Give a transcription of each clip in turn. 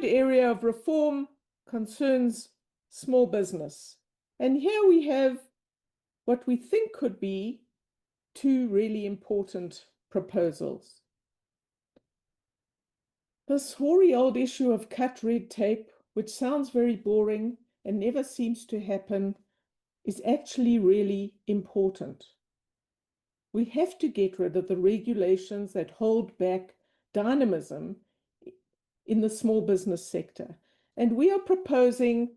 third area of reform concerns small business. And here we have what we think could be two really important proposals. This hoary old issue of cut red tape, which sounds very boring and never seems to happen, is actually really important. We have to get rid of the regulations that hold back dynamism in the small business sector. And we are proposing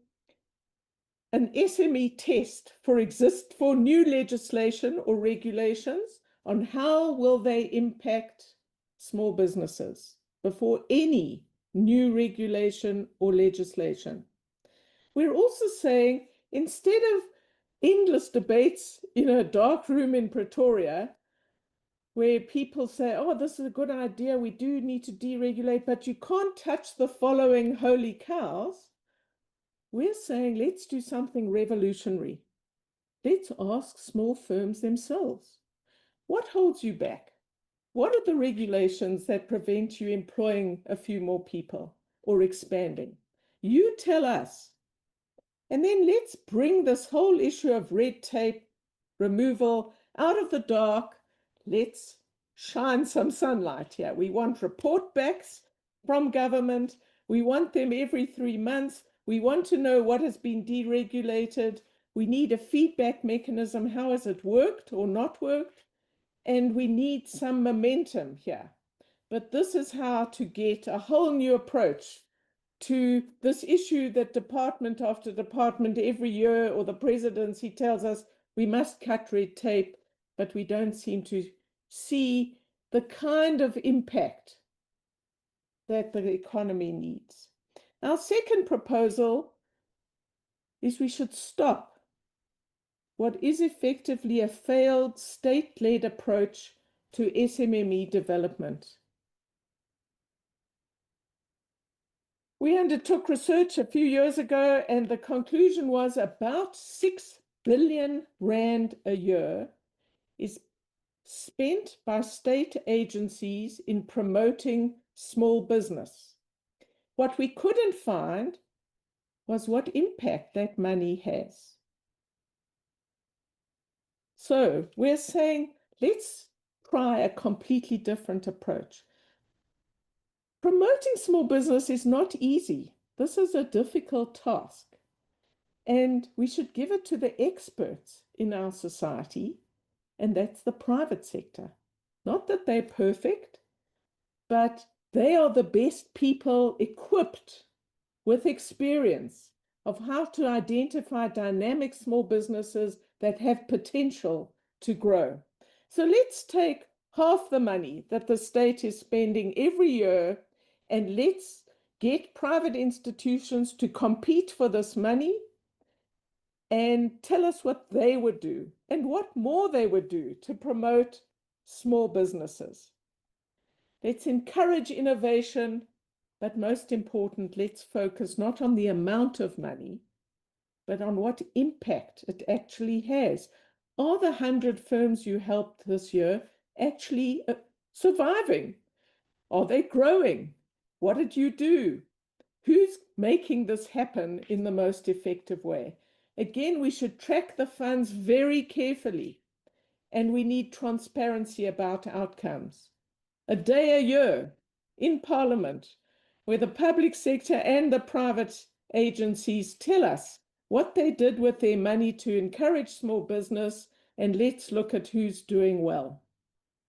an SME test for new legislation or regulations on how will they impact small businesses before any new regulation or legislation. We're also saying, instead of endless debates in a dark room in Pretoria, where people say, oh, this is a good idea, we do need to deregulate, but you can't touch the following holy cows, we're saying, let's do something revolutionary. Let's ask small firms themselves, what holds you back? What are the regulations that prevent you employing a few more people or expanding? You tell us. And then let's bring this whole issue of red tape removal out of the dark. Let's shine some sunlight here. We want report backs from government. We want them every 3 months. We want to know what has been deregulated. We need a feedback mechanism. How has it worked or not worked? And we need some momentum here. But this is how to get a whole new approach to this issue that department after department every year, or the presidency tells us we must cut red tape, but we don't seem to see the kind of impact that the economy needs. Our second proposal is we should stop what is effectively a failed state-led approach to SMME development. We undertook research a few years ago, and the conclusion was about 6 billion rand a year is spent by state agencies in promoting small business. What we couldn't find was what impact that money has. So we're saying, let's try a completely different approach. Promoting small business is not easy. This is a difficult task. And we should give it to the experts in our society, and that's the private sector. Not that they're perfect, but they are the best people equipped with experience of how to identify dynamic small businesses that have potential to grow. So let's take half the money that the state is spending every year, and let's get private institutions to compete for this money and tell us what they would do and what more they would do to promote small businesses. Let's encourage innovation, but most important, let's focus not on the amount of money, but on what impact it actually has. Are the 100 firms you helped this year actually surviving? Are they growing? What did you do? Who's making this happen in the most effective way? Again, we should track the funds very carefully, and we need transparency about outcomes. A day a year in Parliament, where the public sector and the private agencies tell us what they did with their money to encourage small business, and let's look at who's doing well.